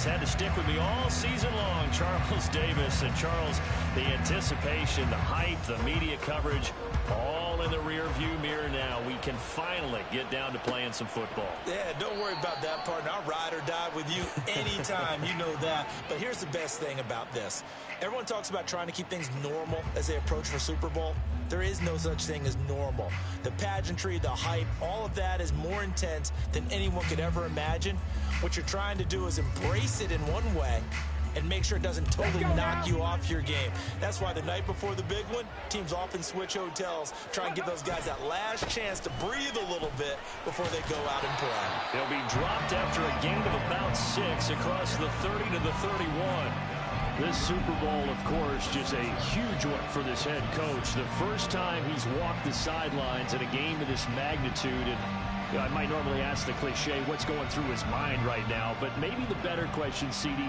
has had to stick with me all season long, Charles Davis. And Charles, the anticipation, the hype, the media coverage, all in the rearview mirror now. We can finally get down to playing some football. Yeah, don't worry about that part. I'll ride or die with you anytime. You know that. But here's the best thing about this. Everyone talks about trying to keep things normal as they approach for Super Bowl. There is no such thing as normal. The pageantry, the hype, all of that is more intense than anyone could ever imagine. What you're trying to do is embrace it in one way and make sure it doesn't totally knock you off your game. That's why the night before the big one, teams often switch hotels, try and give those guys that last chance to breathe a little bit before they go out and play. He'll be dropped after a gain of about 6 across the 30 to the 31. This Super Bowl, of course, just a huge one for this head coach. The first time he's walked the sidelines in a game of this magnitude. And you know, I might normally ask the cliche, what's going through his mind right now? But maybe the better question, CD,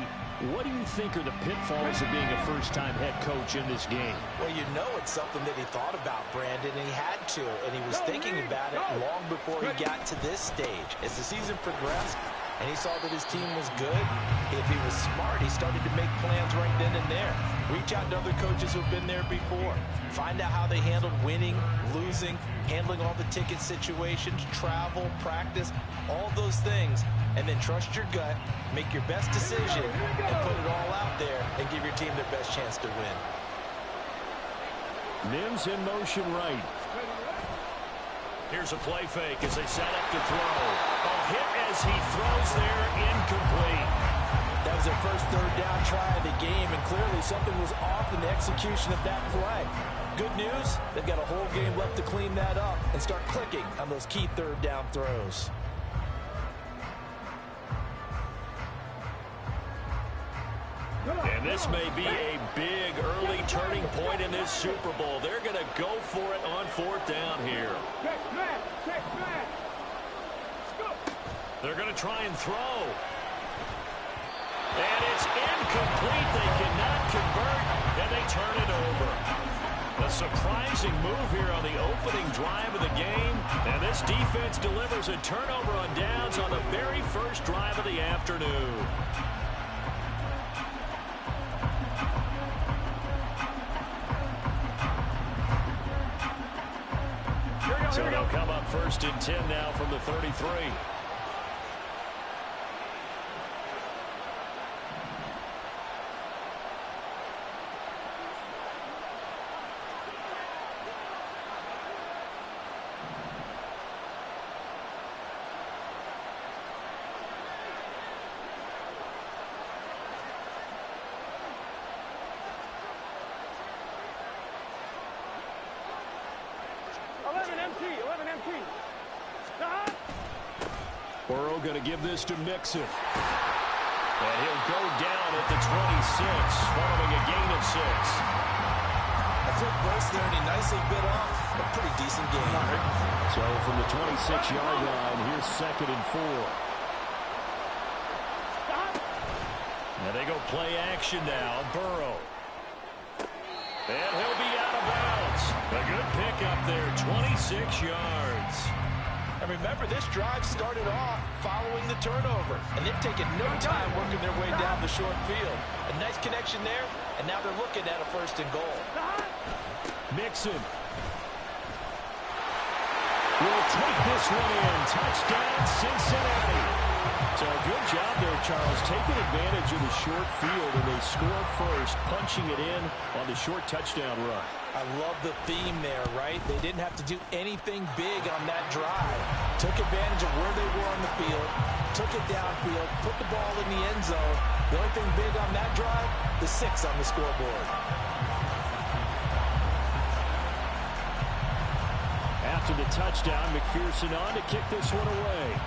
what do you think are the pitfalls of being a first-time head coach in this game? Well, you know it's something that he thought about, Brandon, and he had to. And he was thinking about it long before he got to this stage. As the season progressed, and he saw that his team was good, if he was smart, he started to make plans right then and there. Reach out to other coaches who've been there before. Find out how they handled winning, losing, handling all the ticket situations, travel, practice, all those things. And then trust your gut, make your best decision, and put it all out there and give your team their best chance to win. Mims in motion right. Here's a play fake as they set up to throw. A hit as he throws there, incomplete. That was their first third down try of the game, and clearly something was off in the execution of that play. Good news, they've got a whole game left to clean that up and start clicking on those key third down throws. And this may be a big early turning point in this Super Bowl. They're going to go for it on 4th down here. They're going to try and throw. And it's incomplete. They cannot convert, and they turn it over. A surprising move here on the opening drive of the game. And this defense delivers a turnover on downs on the very first drive of the afternoon. So they'll come up 1st and 10 now from the 33. Burrow going to give this to Mixon. And he'll go down at the 26, following a gain of 6. A quick burst there, and he nicely bit off a pretty decent game. So from the 26-yard line, here's 2nd and 4. And they go play action now. Burrow. And he'll be out of bounds. A good pickup there, 26 yards. And remember, this drive started off following the turnover, and they've taken no time working their way down the short field. A nice connection there, and now they're looking at a 1st and goal. Mixon will take this one in. Touchdown, Cincinnati. So good job there, Charles, taking advantage of the short field, and they score first, punching it in on the short touchdown run. I love the theme there, right? They didn't have to do anything big on that drive. Took advantage of where they were on the field, took it downfield, put the ball in the end zone. The only thing big on that drive, the 6 on the scoreboard. After the touchdown, McPherson on to kick this one away.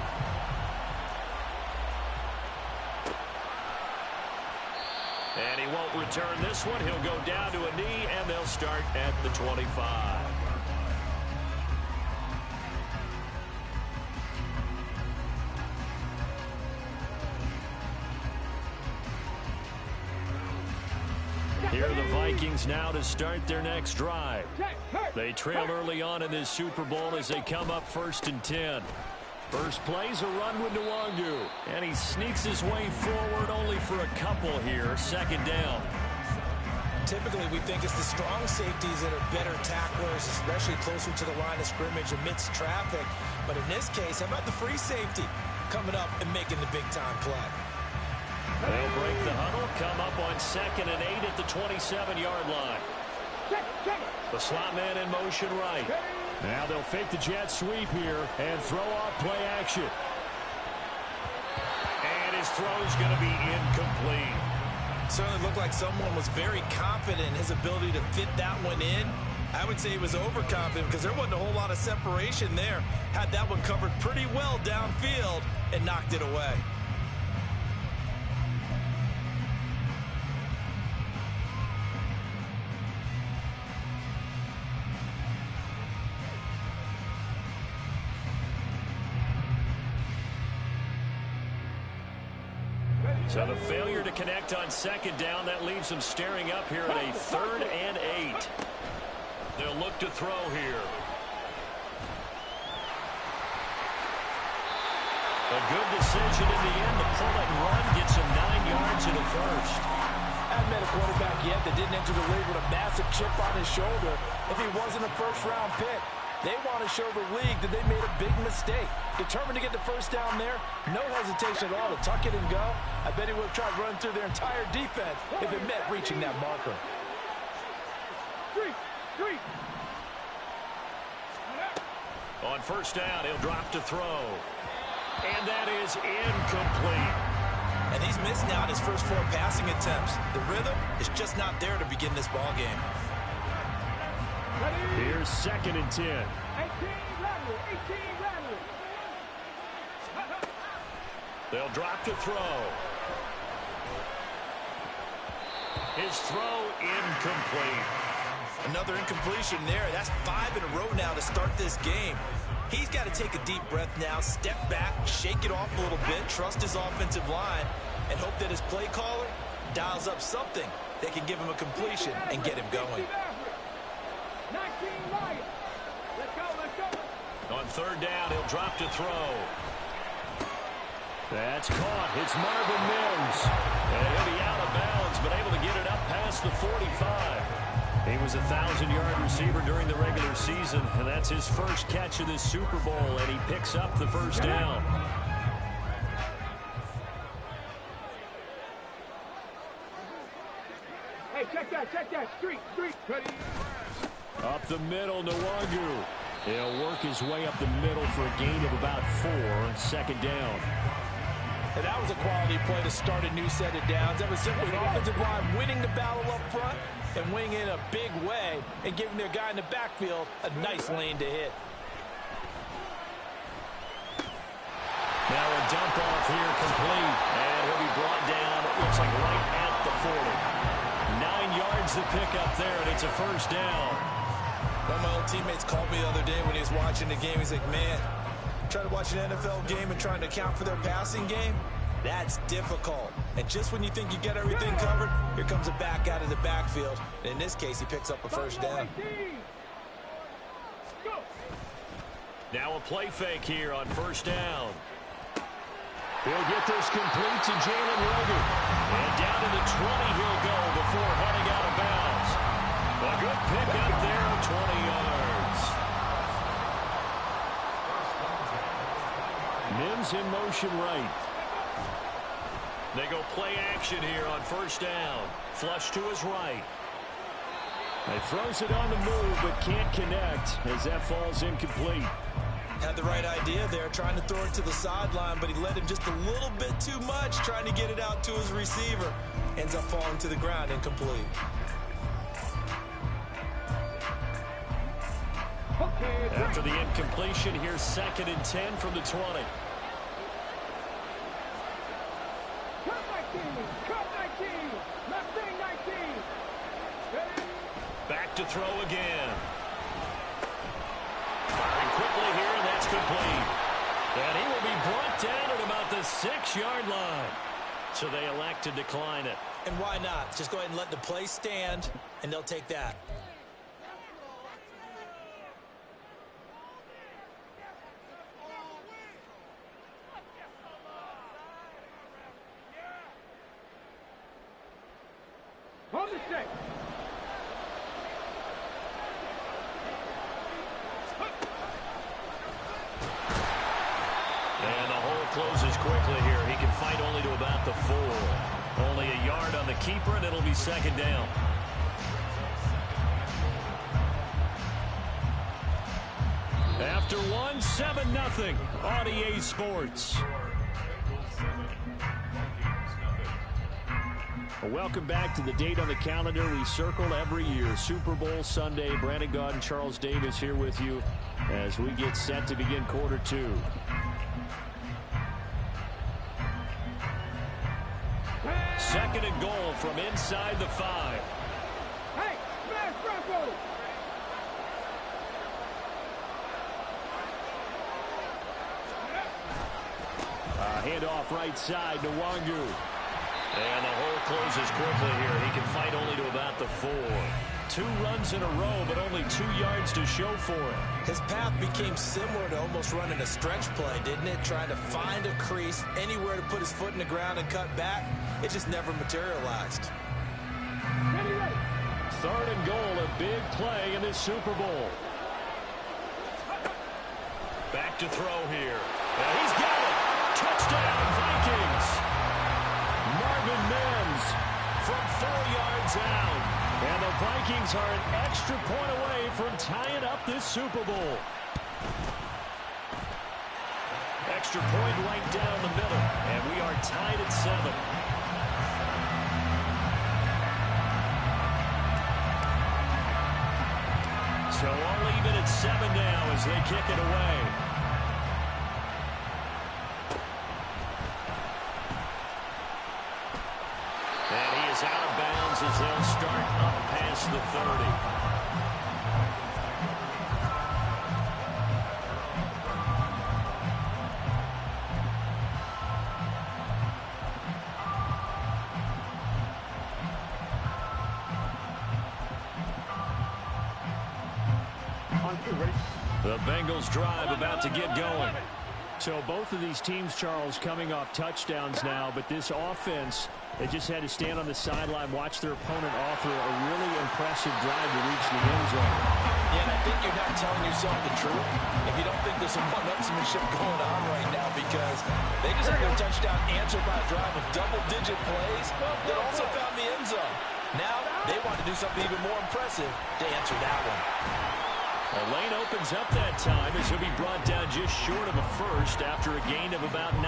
And he won't return this one. He'll go down to a knee, and they'll start at the 25. Here are the Vikings now to start their next drive. They trail early on in this Super Bowl as they come up 1st and 10. First play's a run with Nwangu. And he sneaks his way forward only for a couple here. Second down. Typically, we think it's the strong safeties that are better tacklers, especially closer to the line of scrimmage amidst traffic. But in this case, how about the free safety coming up and making the big-time play? They'll break the huddle, come up on 2nd and 8 at the 27-yard line. The slot man in motion right. Now they'll fake the jet sweep here and throw off play action. And his throw's going to be incomplete. Certainly looked like someone was very confident in his ability to fit that one in. I would say he was overconfident because there wasn't a whole lot of separation there. Had that one covered pretty well downfield and knocked it away. So the failure to connect on 2nd down, that leaves them staring up here at a 3rd and 8. They'll look to throw here. A good decision in the end. The pull and run gets him 9 yards in the first. I haven't met a quarterback yet that didn't enter the league with a massive chip on his shoulder if he wasn't a first-round pick. They want to show the league that they made a big mistake. Determined to get the first down there, no hesitation at all to tuck it and go. I bet he would have tried running through their entire defense if it meant reaching that marker. On first down, he'll drop to throw. And that is incomplete. And he's missed now his first 4 passing attempts. The rhythm is just not there to begin this ball game. Here's 2nd and 10. 18 They'll drop to throw. His throw incomplete. Another incompletion there. That's 5 in a row now to start this game. He's got to take a deep breath now, step back, shake it off a little bit, trust his offensive line, and hope that his play caller dials up something that can give him a completion and get him going. On 3rd down, he'll drop to throw. That's caught. It's Marvin Mims. And he'll be out of bounds, but able to get it up past the 45. He was a 1,000-yard receiver during the regular season, and that's his first catch of this Super Bowl, and he picks up the first down. Hey, check that. Street. Ready. Up the middle, Nwangu. He'll work his way up the middle for a gain of about 4. 2nd down. And that was a quality play to start a new set of downs. That was simply an offensive line winning the battle up front and winning in a big way and giving their guy in the backfield a nice lane to hit. Now a dump off here complete. And he'll be brought down, it looks like right at the 40. 9 yards to pick up there, and it's a first down. One of my old teammates called me the other day when he was watching the game. He's like, man, trying to watch an NFL game and trying to account for their passing game, that's difficult. And just when you think you get everything covered, here comes a back out of the backfield. And in this case, he picks up a first down. Now a play fake here on first down. He'll get this complete to Jalen Rogan. And down to the 20 he'll go before heading out of bounds. A good pick up there, 20 yards. Mims in motion right. They go play action here on first down. Flush to his right. He throws it on the move, but can't connect as that falls incomplete. Had the right idea there, trying to throw it to the sideline, but he let him just a little bit too much, trying to get it out to his receiver. Ends up falling to the ground, incomplete. After the incompletion, here's 2nd and 10 from the 20. Back to throw again. Firing quickly here, and that's complete. And he will be brought down at about the 6-yard line. So they elect to decline it. And why not? Just go ahead and let the play stand, and they'll take that. On the set. And the hole closes quickly here. He can fight only to about the 4. Only a yard on the keeper, and it'll be second down. After one, 7-0 on EA Sports. Welcome back to the date on the calendar we circle every year. Super Bowl Sunday. Brandon Gaud and Charles Davis here with you as we get set to begin quarter 2. Second and goal from inside the 5. Hey, smash Bronco! Handoff right side to Wangu. And the hole closes quickly here. He can fight only to about the 4. 2 runs in a row, but only 2 yards to show for it. His path became similar to almost running a stretch play, didn't it? Trying to find a crease, anywhere to put his foot in the ground and cut back. It just never materialized. Ready, ready. Third and goal, a big play in this Super Bowl. Back to throw here. And he's got it. Touchdown, Vikings. Marvin Mims from 4 yards out. And the Vikings are an extra point away from tying up this Super Bowl. Extra point right down the middle. And we are tied at 7. So all even at 7 now as they kick it away. And he is out of bounds as they'll start up past the 30. The Bengals drive about to get going. So both of these teams, Charles, coming off touchdowns now, but this offense, they just had to stand on the sideline, watch their opponent offer a really impressive drive to reach the end zone. Yeah, and I think you're not telling yourself the truth if you don't think there's some one-upsmanship going on right now, because they just had their touchdown answered by a drive of double-digit plays that also found the end zone. Now they want to do something even more impressive to answer that one. The lane opens up that time as he'll be brought down just short of a first after a gain of about 9.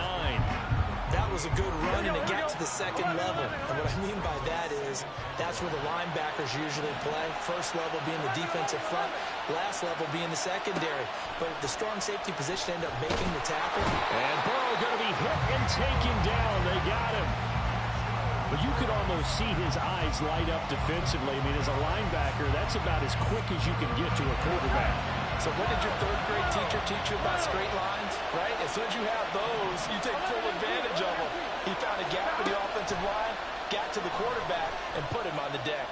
That was a good run, and it got to the second level. And what I mean by that is that's where the linebackers usually play. First level being the defensive front, last level being the secondary. But the strong safety position ended up making the tackle. And Burrow going to be hit and taken down. They got him. But you could almost see his eyes light up defensively. I mean, as a linebacker, that's about as quick as you can get to a quarterback. So what did your third-grade teacher teach you about straight lines, right? As soon as you have those, you take full advantage of them. He found a gap in the offensive line, got to the quarterback, and put him on the deck.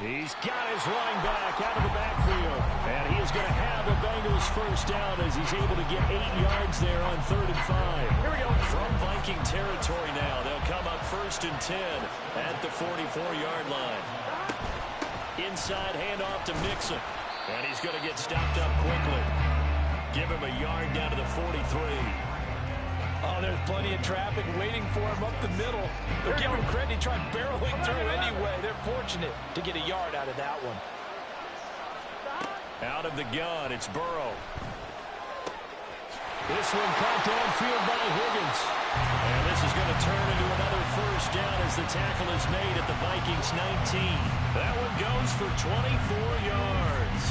He's got his running back out of the backfield. And he is going to have a Bengals first down as he's able to get 8 yards there on 3rd and 5. Here we go. From Viking territory now, they'll come up 1st and 10 at the 44-yard line. Inside handoff to Mixon. And he's going to get stopped up quickly. Give him a yard down to the 43. Oh, there's plenty of traffic waiting for him up the middle. But give him credit, he tried barreling through anyway. They're fortunate to get a yard out of that one. Out of the gun, it's Burrow. This one caught downfield by Higgins. And this is going to turn into another first down as the tackle is made at the Vikings 19. That one goes for 24 yards.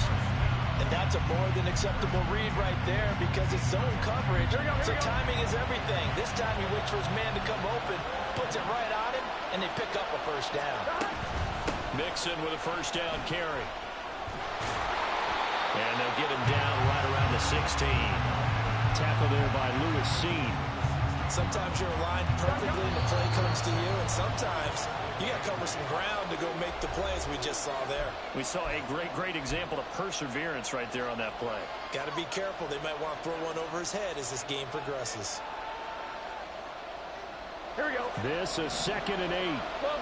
And that's a more than acceptable read right there because it's zone coverage. So timing is everything. This time he waits for his man to come open, puts it right on him, and they pick up a first down. Mixon with a first down carry. And they'll get him down right around the 16. Tackle there by Lewis Seen. Sometimes you're aligned perfectly and the play comes to you, and sometimes you got to cover some ground to go make the plays we just saw there. We saw a great example of perseverance right there on that play. Got to be careful. They might want to throw one over his head as this game progresses. Here we go. This is 2nd and 8. 12.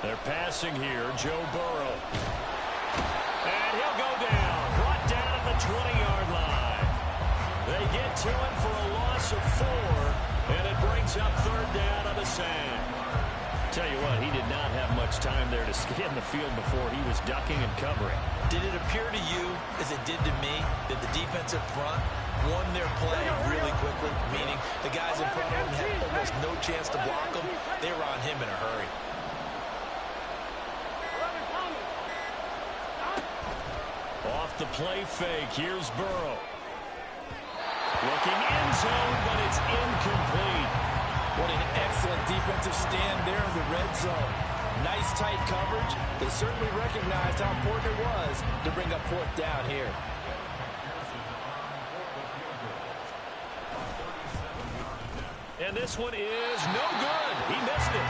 They're passing here, Joe Burrow. And he'll go down, brought down at the 20-yard line. They get to him for a loss of 4, and it brings up third down on the sand. Tell you what, he did not have much time there to scan the field before he was ducking and covering. Did it appear to you, as it did to me, that the defensive front won their play really quickly, meaning the guys in front of him had almost no chance to block him? They were on him in a hurry. Off the play fake, here's Burrow. Looking end zone, but it's incomplete. What an excellent defensive stand there in the red zone. Nice tight coverage. They certainly recognized how important it was to bring up fourth down here. And this one is no good. He missed it.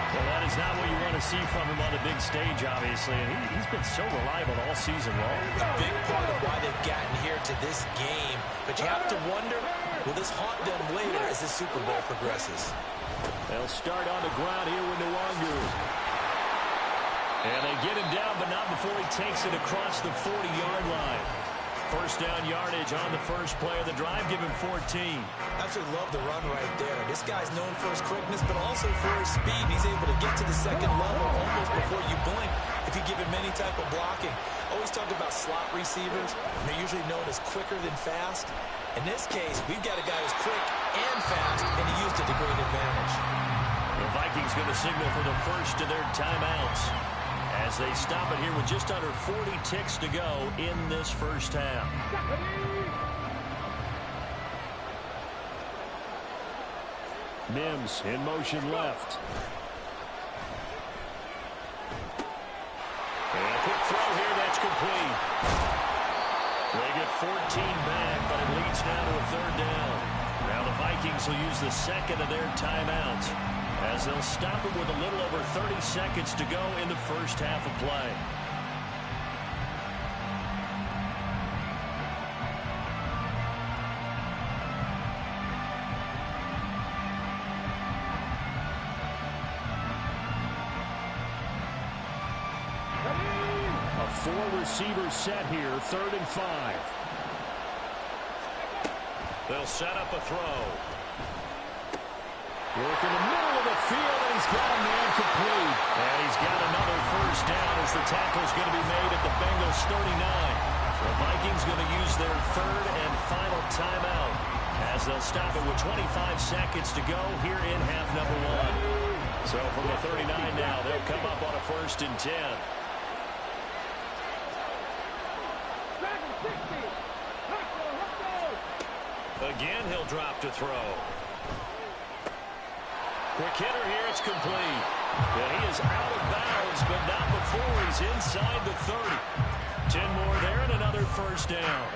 Well, that is not what you want to see from him on the big stage, obviously. And he's been so reliable all season long. A big part of why they've gotten here to this game. But you have to wonder, will this haunt them later as the Super Bowl progresses? They'll start on the ground here with Nwangu. And they get him down, but not before he takes it across the 40-yard line. First down yardage on the first play of the drive. Give him 14. Absolutely love the run right there. This guy's known for his quickness, but also for his speed. He's able to get to the second level almost before you blink if you give him any type of blocking. Always talk about slot receivers. They're usually known as quicker than fast. In this case, we've got a guy who's quick and fast, and he used it to great advantage. The Vikings going to signal for the first of their timeouts as they stop it here with just under 40 ticks to go in this first half. Mims in motion left. And a quick throw here, that's complete. They get 14 back, but it leads now to a third down. Now the Vikings will use the second of their timeouts as they'll stop it with a little over 30 seconds to go in the first half of play. A 4-receiver set here, 3rd and 5. They'll set up a throw. Work in the middle of the field, and he's got a man complete. And he's got another first down as the tackle's going to be made at the Bengals 39. The Vikings going to use their third and final timeout as they'll stop it with 25 seconds to go here in half number 1. So from the 39 now, they'll come up on a 1st and 10. Again, he'll drop to throw. Quick hitter here, it's complete. And he is out of bounds, but not before he's inside the 30. 10 more there and another first down.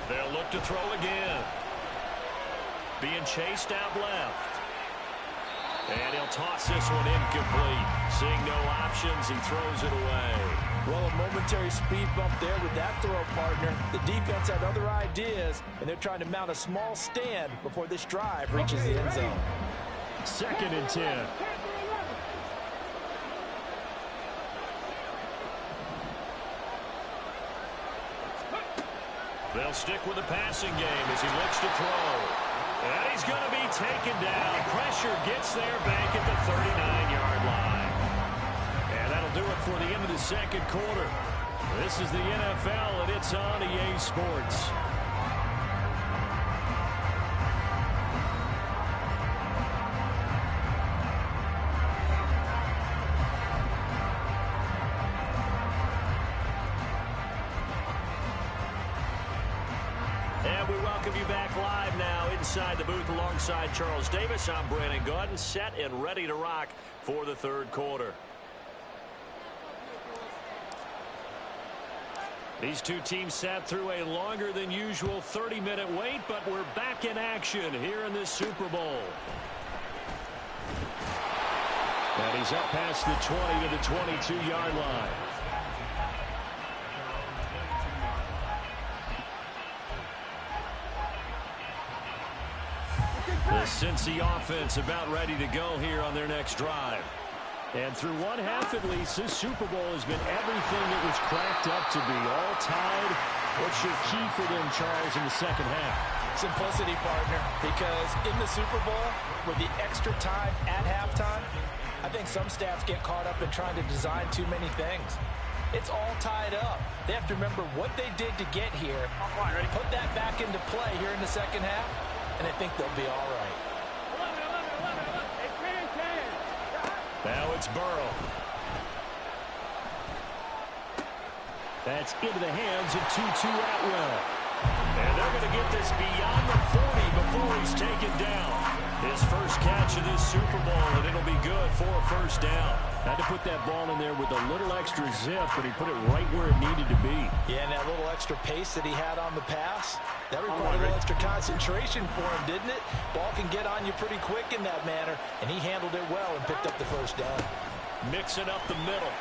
They'll look to throw again. Being chased out left. And he'll toss this one incomplete. Seeing no options, he throws it away. Well, a momentary speed bump there with that throw, partner. The defense had other ideas, and they're trying to mount a small stand before this drive reaches the end zone. 2nd and 10. They'll stick with the passing game as he looks to throw. And he's going to be taken down. Pressure gets there back at the 39-yard line. And that'll do it for the end of the second quarter. This is the NFL, and it's on EA Sports. And we welcome you back live now inside the booth alongside Charles Davis. I'm Brandon Gaudin, set and ready to rock for the third quarter. These two teams sat through a longer than usual 30-minute wait, but we're back in action here in this Super Bowl. And he's up past the 20 to the 22-yard line. The Cincy offense about ready to go here on their next drive. And through one half at least, this Super Bowl has been everything it was cracked up to be. All tied. What's your key for them, Charles, in the second half? Simplicity, partner, because in the Super Bowl, with the extra time at halftime, I think some staffs get caught up in trying to design too many things. It's all tied up. They have to remember what they did to get here, put that back into play here in the second half, and I think they'll be all right. Now it's Burrow. That's into the hands of Tutu Atwell. And they're going to get this beyond the 40 before he's taken down. His first catch of this Super Bowl, and it'll be good for a first down. Had to put that ball in there with a little extra zip, but he put it right where it needed to be. Yeah, and that little extra pace that he had on the pass, that required a little extra concentration for him, didn't it? Ball can get on you pretty quick in that manner, and he handled it well and picked up the first down. Mixing up the middle.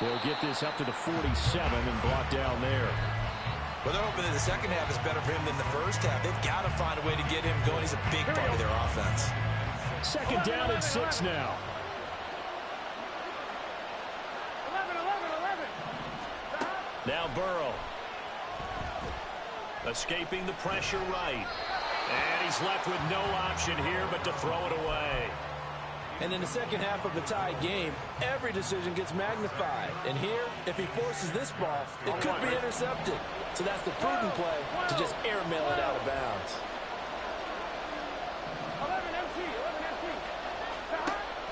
They'll get this up to the 47 and block down there. Well, they're hoping that the second half is better for him than the first half. They've got to find a way to get him going. He's a big part of their offense. Second down and 6 now. 11. Now Burrow. Escaping the pressure right. And he's left with no option here but to throw it away. And in the second half of the tied game, every decision gets magnified. And here, if he forces this ball, it could be intercepted. So that's the prudent play to just airmail it out of bounds. 11 MT.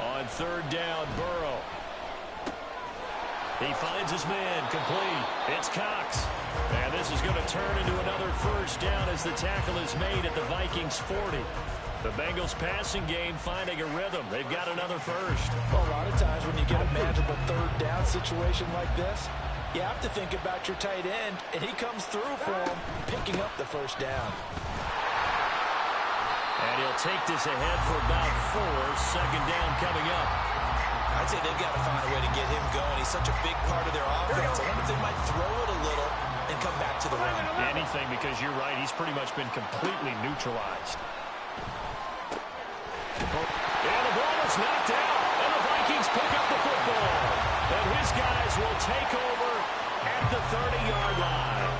On third down, Burrow. He finds his man, complete. It's Cox. And this is going to turn into another first down as the tackle is made at the Vikings 40. The Bengals passing game finding a rhythm. They've got another first. Well, a lot of times when you get a manageable third down situation like this, you have to think about your tight end, and he comes through for him, picking up the first down. And he'll take this ahead for about 4. Second down coming up. I'd say they've got to find a way to get him going. He's such a big part of their offense. I wonder if they might throw it a little and come back to the run. Anything, because you're right. He's pretty much been completely neutralized. And the ball is knocked out, and the Vikings pick up the football. And his guys will take over at the 30-yard line.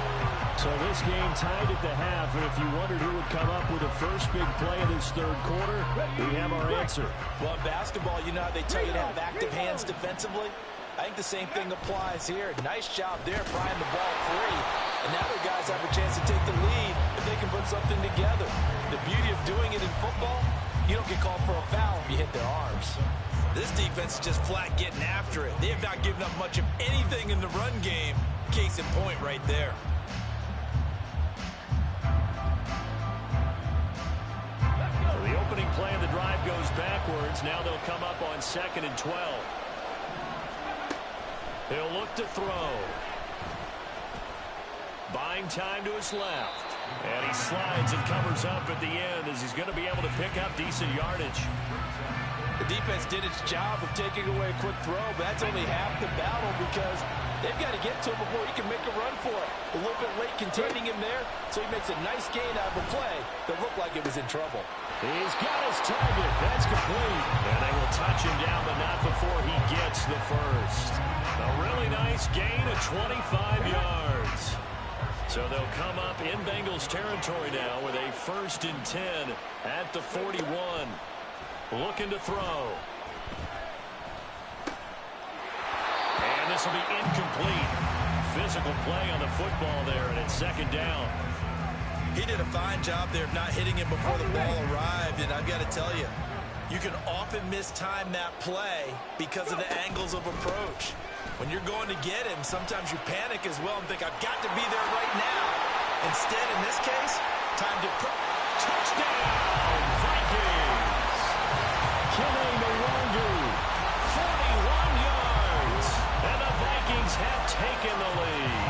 So this game tied at the half, and if you wondered who would come up with the first big play in this third quarter, we have our answer. Well, in basketball, you know how they tell you to have active hands defensively? I think the same thing applies here. Nice job there, prying the ball free. And now their guys have a chance to take the lead if they can put something together. The beauty of doing it in football, you don't get called for a foul if you hit their arms. This defense is just flat getting after it. They have not given up much of anything in the run game. Case in point right there. So the opening play of the drive goes backwards. Now they'll come up on 2nd and 12. He'll look to throw. Buying time to his left. And he slides and covers up at the end as he's going to be able to pick up decent yardage. The defense did its job of taking away a quick throw, but that's only half the battle because they've got to get to him before he can make a run for it. A little bit late containing him there, so he makes a nice gain out of the play that looked like it was in trouble. He's got his target. That's complete. And they will touch him down, but not before he gets the first. A really nice gain of 25 yards. So they'll come up in Bengals territory now with a 1st and 10 at the 41. Looking to throw. And this will be incomplete. Physical play on the football there, and it's 2nd down. He did a fine job there of not hitting him before the ball arrived, and I've got to tell you, you can often mistime that play because of the angles of approach. When you're going to get him, sometimes you panic as well and think, I've got to be there right now. Instead, in this case, time to put touchdown, Vikings. Killing the Wongu, 41 yards, and the Vikings have taken the lead.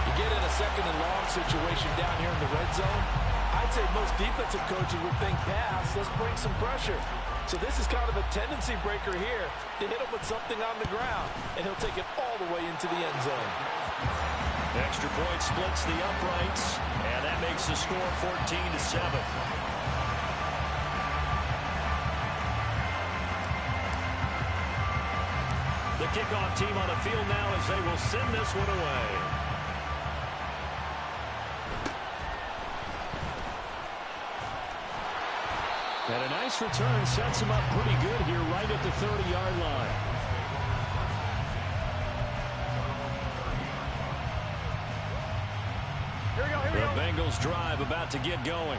You get in a 2nd and long situation down here in the red zone, I'd say most defensive coaches would think pass, let's bring some pressure. So this is kind of a tendency breaker here to hit him with something on the ground, and he'll take it all the way into the end zone. Extra point splits the uprights, and that makes the score 14-7. The kickoff team on the field now as they will send this one away. And a nice return sets him up pretty good here right at the 30-yard line. The Bengals drive about to get going.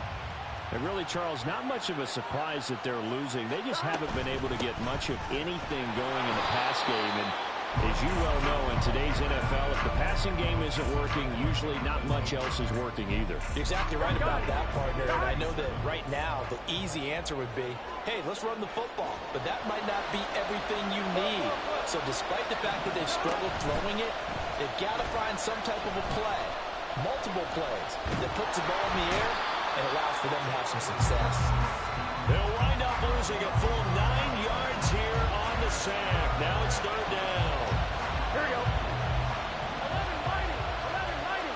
And really, Charles, not much of a surprise that they're losing. They just haven't been able to get much of anything going in the pass game. And as you well know, in today's NFL, if the passing game isn't working, usually not much else is working either. You're exactly right about that, partner. And I know that right now the easy answer would be, hey, let's run the football. But that might not be everything you need. So despite the fact that they've struggled throwing it, they've got to find some type of a play, multiple plays, that puts the ball in the air and allows for them to have some success. They'll wind up losing a full 9 yards here on the sack. Now it's third down. Here we go. 11 mighty. 11 mighty.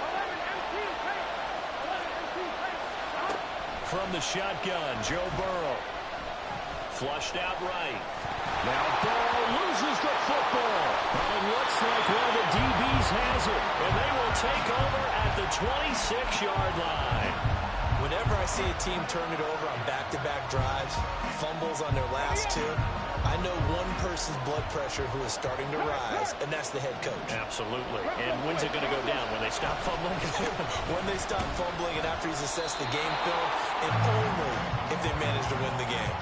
11 empty pace. 11 empty pace. From the shotgun, Joe Burrow. Flushed out right. Now Burrow loses the football. And it looks like one of the DBs has it. And they will take over at the 26-yard line. Whenever I see a team turn it over on back-to-back drives, fumbles on their last two, I know one person's blood pressure who is starting to rise, and that's the head coach. Absolutely. And when's it going to go down? When they stop fumbling? When they stop fumbling and after he's assessed the game film, and only if they manage to win the game.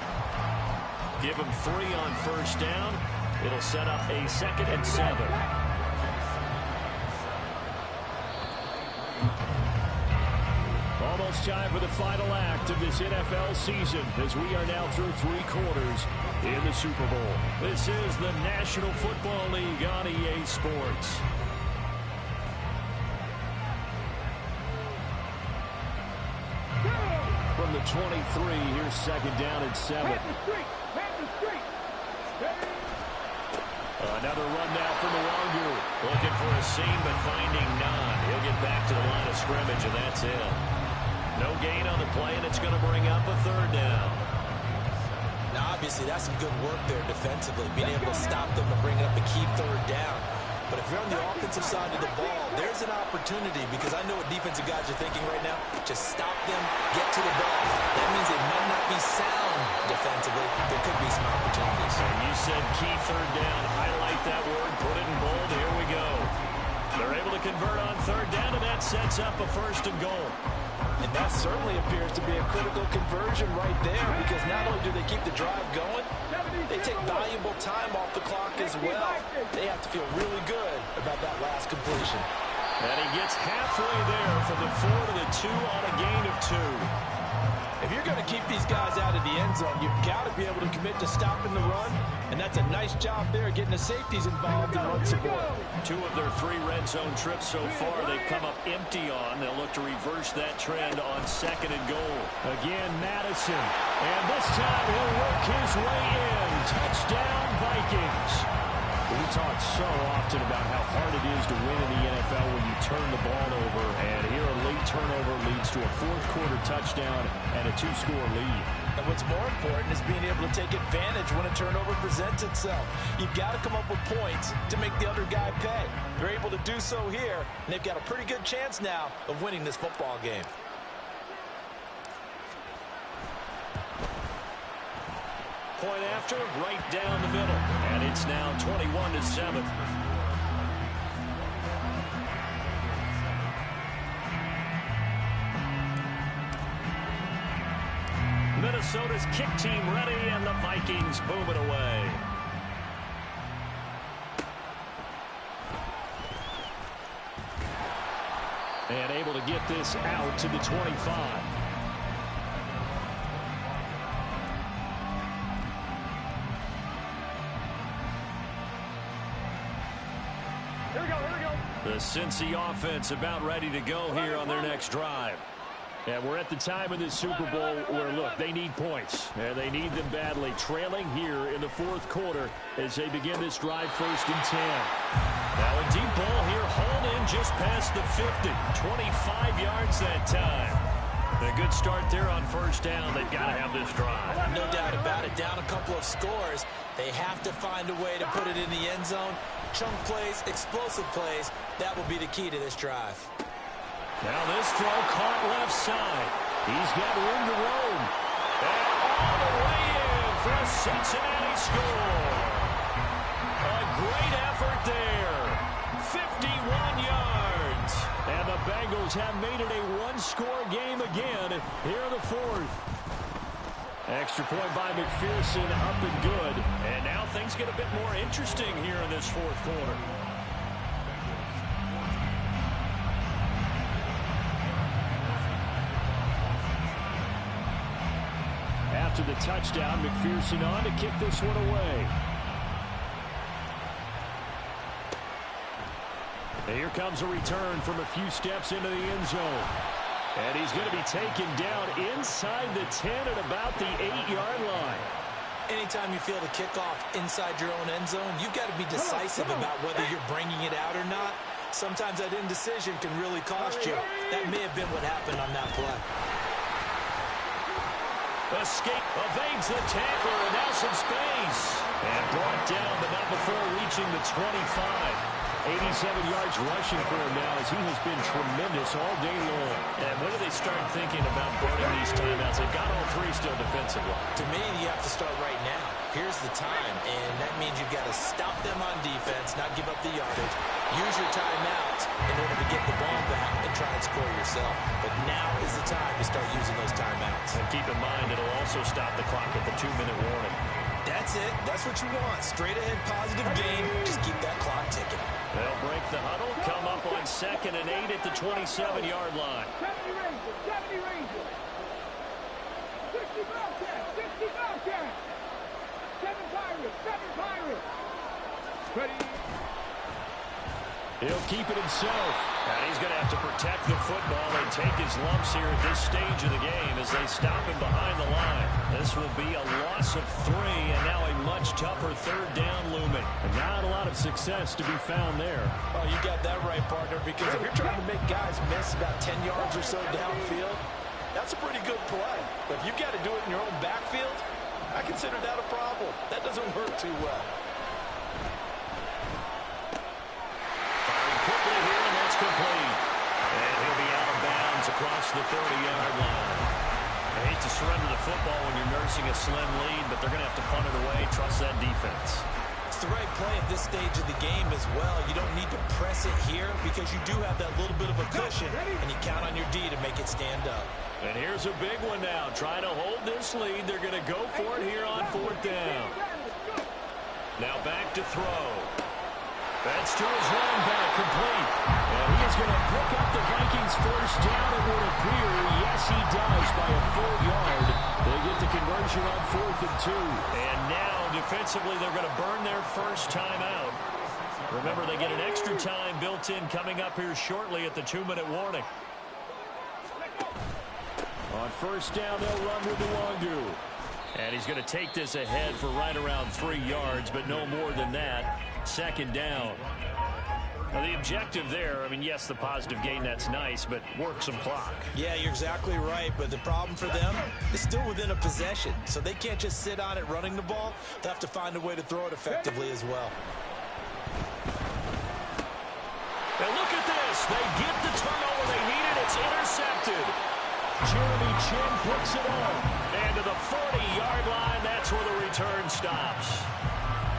Give him 3 on first down. It'll set up a 2nd and 7. Almost time for the final act of this NFL season as we are now through 3 quarters in the Super Bowl. This is the National Football League on EA Sports. From the 23, here's 2nd down and 7. Another run now from the Longu. Looking for a seam, but finding none. He'll get back to the line of scrimmage, and that's it. No gain on the play, and it's going to bring up a 3rd down. Now, obviously, that's some good work there defensively, being able to stop them and bring up a key 3rd down. But if you're on the offensive side of the ball, there's an opportunity because I know what defensive guys are thinking right now. Just stop them, get to the ball. That means they might not be sound defensively. There could be some opportunities. And you said key 3rd down. Highlight that word. Put it in bold. Here we go. They're able to convert on 3rd down, and that sets up a 1st and goal. And that certainly appears to be a critical conversion right there because not only do they keep the drive going, they take valuable time off the clock as well. They have to feel really good about that last completion. And he gets halfway there from the 4 to the 2 on a gain of 2. If you're going to keep these guys out of the end zone, you've got to be able to commit to stopping the run, and that's a nice job there getting the safeties involved in run support. 2 of their 3 red zone trips so far they've come up empty on. They'll look to reverse that trend on 2nd and goal. Again, Madison, and this time he'll work his way in. Touchdown, Vikings. We talk so often about how hard it is to win in the NFL when you turn the ball over, and here a late turnover leads to a 4th quarter touchdown and a 2-score lead. And what's more important is being able to take advantage when a turnover presents itself. You've got to come up with points to make the other guy pay. They're able to do so here, and they've got a pretty good chance now of winning this football game. Point after, right down the middle. And it's now 21-7. Minnesota's kick team ready, and the Vikings boom it away. And able to get this out to the 25. The Cincy offense about ready to go here on their next drive. And we're at the time in this Super Bowl where, look, they need points. And they need them badly. Trailing here in the fourth quarter as they begin this drive, 1st and 10. Now a deep ball here, hauled in just past the 50. 25 yards that time. A good start there on 1st down. They've got to have this drive. No doubt about it. Down a couple of scores. They have to find a way to put it in the end zone. Chunk plays, explosive plays. That will be the key to this drive. Now this throw caught left side. He's got room to roam. And all the way in for a Cincinnati score. A great effort there. 51 yards. And the Bengals have made it a one-score game again here in the 4th. Extra point by McPherson, up and good. And now things get a bit more interesting here in this 4th quarter. After the touchdown, McPherson on to kick this one away. And here comes a return from a few steps into the end zone. And he's going to be taken down inside the 10 at about the 8-yard line. Anytime you feel the kickoff inside your own end zone, you've got to be decisive about whether you're bringing it out or not. Sometimes that indecision can really cost you. That may have been what happened on that play. Escape, evades the tackler, and now some space. And brought down, but not before reaching the 25. 87 yards rushing for him now as he has been tremendous all day long. And when do they start thinking about burning these timeouts? They've got all 3 still defensively. To me, you have to start right now. Here's the time, and that means you've got to stop them on defense, not give up the yardage. Use your timeouts in order to get the ball back and try and score yourself. But now is the time to start using those timeouts. And keep in mind, it'll also stop the clock at the 2-minute warning. That's it. That's what you want. Straight ahead, positive game. Just keep that clock ticking. They'll break the huddle, come up on 2nd and 8 at the 27-yard line. 70 Rangers, 70 Rangers. 60 Bobcats, 60 Bobcats. 7 Pirates, 7 Pirates. Ready. He'll keep it himself. And he's going to have to protect the football and take his lumps here at this stage of the game as they stop him behind the line. This will be a loss of 3, and now a much tougher 3rd down looming. And not a lot of success to be found there. Oh, you got that right, partner, because if you're trying to make guys miss about 10 yards or so downfield, that's a pretty good play. But if you've got to do it in your own backfield, I consider that a problem. That doesn't work too well. Quickly here, and that's complete. And he'll be out of bounds across the 30-yard line. I hate to surrender the football when you're nursing a slim lead, but they're going to have to punt it away. Trust that defense. It's the right play at this stage of the game as well. You don't need to press it here because you do have that little bit of a cushion, and you count on your D to make it stand up. And here's a big one now. Trying to hold this lead. They're going to go for it here on 4th down. Now back to throw. That's to his running back, complete. And he is going to pick up the Vikings' 1st down, it would appear. Yes, he does, by a full yard. They get the conversion on 4th and 2. And now, defensively, they're going to burn their first time out. Remember, they get an extra time built in coming up here shortly at the 2-minute warning. On 1st down, they'll run with Nwangu. And he's going to take this ahead for right around 3 yards, but no more than that. 2nd down. Now, the objective there, I mean, yes, the positive gain, that's nice, but work some clock. Yeah, you're exactly right, but the problem for them is still within a possession, so they can't just sit on it running the ball. They have to find a way to throw it effectively as well. And look at this. They get the turnover they needed. It's intercepted. Jeremy Chin puts it on. And to the 40-yard line, that's where the return stops.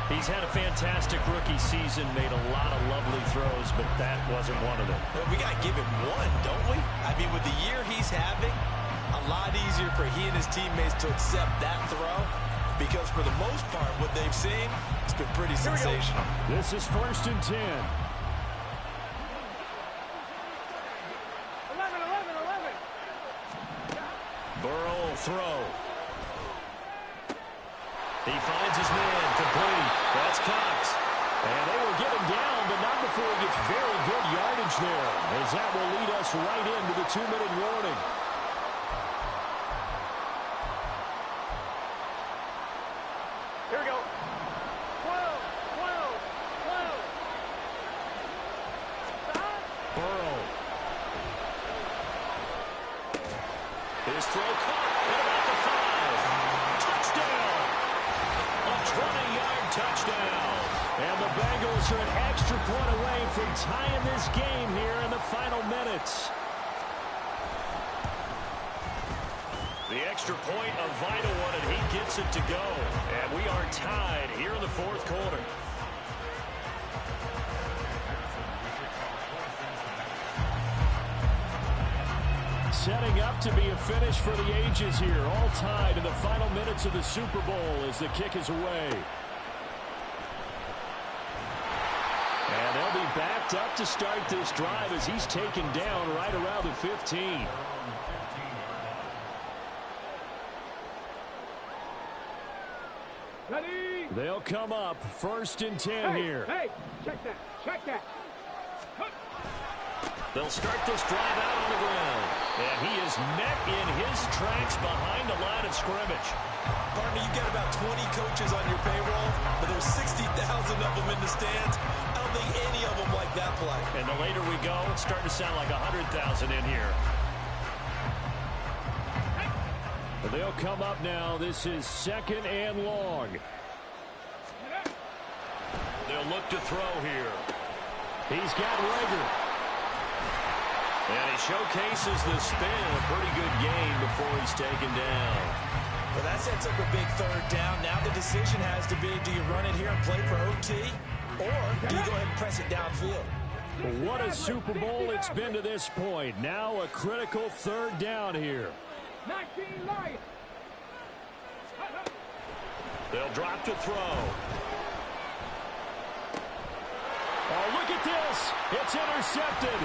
He's had a fantastic rookie season, made a lot of lovely throws, but that wasn't one of them. Well, we got to give him one, don't we? I mean, with the year he's having, a lot easier for he and his teammates to accept that throw because for the most part, what they've seen, it's been pretty sensational. This is 1st and 10. 11, 11, 11. Burrow will throw. He finds his man, complete. That's Cox. And they will get him down, but not before he gets very good yardage there, as that will lead us right into the 2-minute warning. Burrow. His throw caught at about the 5. Touchdown! A 20-yard touchdown. And the Bengals are an extra point away from tying this game here in the final minutes. The extra point, a vital one, and he gets it to go. And we are tied here in the fourth quarter. Setting up to be a finish for the ages here. All tied in the final minutes of the Super Bowl as the kick is away. And they'll be backed up to start this drive as he's taken down right around the 15. Ready? They'll come up 1st and 10 here. Hey, check that. Check that. They'll start this drive out on the ground. And he is met in his tracks behind the line of scrimmage. Partner, you got about 20 coaches on your payroll, but there's 60,000 of them in the stands. I don't think any of them like that play. And the later we go, it's starting to sound like 100,000 in here. But they'll come up now. This is 2nd and long. They'll look to throw here. He's got Rager. And he showcases the spin. A pretty good game before he's taken down. Well, that sets up a big 3rd down. Now the decision has to be, do you run it here and play for OT, or do you go ahead and press it downfield? What a Super Bowl it's been to this point. Now a critical 3rd down here. 19 Lions. They'll drop to throw. Oh, look at this. It's intercepted.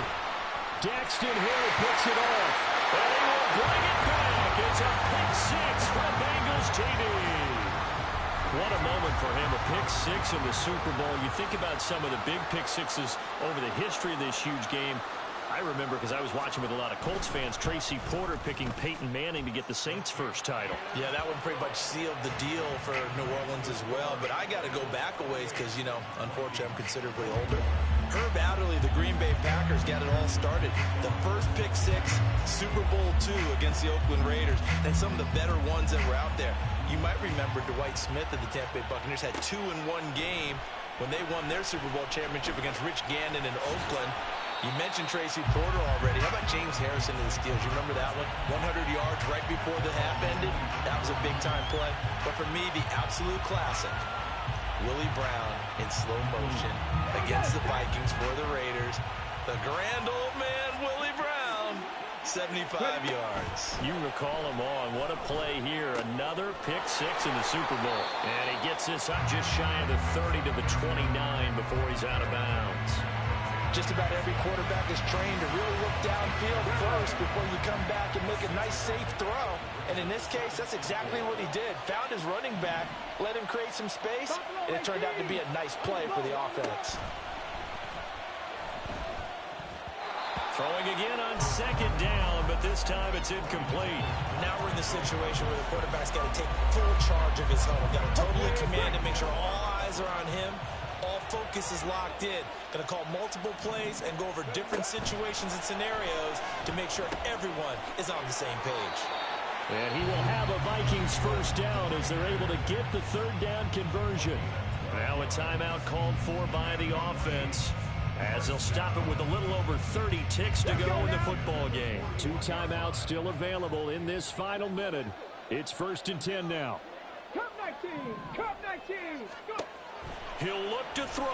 Daxton Hill puts it off. And he will bring it back. It's a pick 6 for Bengals TD. What a moment for him, a pick 6 in the Super Bowl. You think about some of the big pick 6s over the history of this huge game. I remember, because I was watching with a lot of Colts fans, Tracy Porter picking Peyton Manning to get the Saints' first title. Yeah, that one pretty much sealed the deal for New Orleans as well. But I got to go back a ways because, you know, unfortunately I'm considerably older. Herb Adderley, the Green Bay Packers, got it all started. The first pick 6, Super Bowl II against the Oakland Raiders, and some of the better ones that were out there. You might remember Dwight Smith of the Tampa Bay Buccaneers had 2 in one game when they won their Super Bowl championship against Rich Gannon in Oakland. You mentioned Tracy Porter already. How about James Harrison to the Steelers? You remember that one? 100 yards right before the half ended. That was a big-time play. But for me, the absolute classic, Willie Brown in slow motion against the Vikings for the Raiders. The grand old man, Willie Brown, 75 yards. You recall him on. What a play here. Another pick 6 in the Super Bowl. And he gets this up just shy of the 30 to the 29 before he's out of bounds. Just about every quarterback is trained to really look downfield first before you come back and make a nice, safe throw. And in this case, that's exactly what he did. Found his running back, let him create some space, and it turned out to be a nice play for the offense. Throwing again on 2nd down, but this time it's incomplete. Now we're in the situation where the quarterback's got to take full charge of his home. Got to totally command it, make sure all eyes are on him. All focus is locked in. Going to call multiple plays and go over different situations and scenarios to make sure everyone is on the same page. And he will have a Vikings first down as they're able to get the 3rd down conversion. Now a timeout called for by the offense as they'll stop it with a little over 30 ticks to go in the football game. 2 timeouts still available in this final minute. It's 1st and 10 now. Cup 19. Cup 19. Go. He'll look to throw.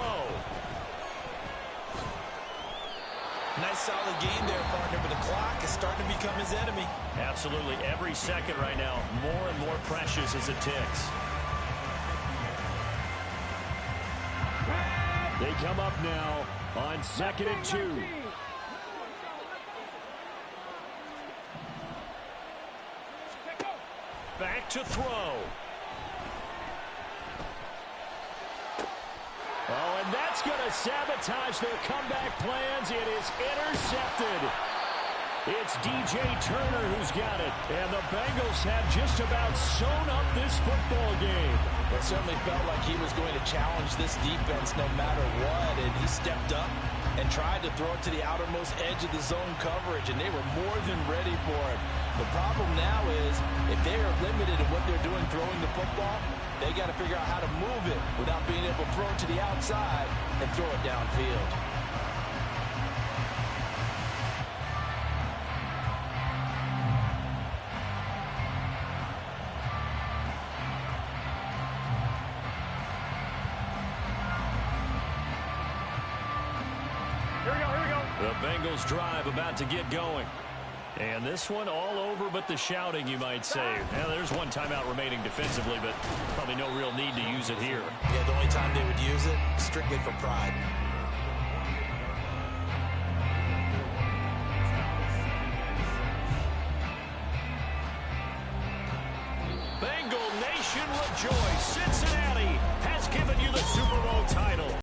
Nice solid game there, partner, but the clock is starting to become his enemy. Absolutely. Every second right now, more and more precious as it ticks. They come up now on 2nd and 2. Back to throw. Oh, and that's going to sabotage their comeback plans. It is intercepted. It's DJ Turner who's got it. And the Bengals have just about sewn up this football game. It certainly felt like he was going to challenge this defense no matter what, and he stepped up and tried to throw it to the outermost edge of the zone coverage, and they were more than ready for it. The problem now is if they are limited in what they're doing throwing the football, they got to figure out how to move it without being able to throw it to the outside and throw it downfield. The Bengals drive about to get going. And this one all over but the shouting, you might say. Now, there's one timeout remaining defensively, but probably no real need to use it here. Yeah, the only time they would use it, strictly for pride. Bengal Nation rejoice. Cincinnati has given you the Super Bowl title.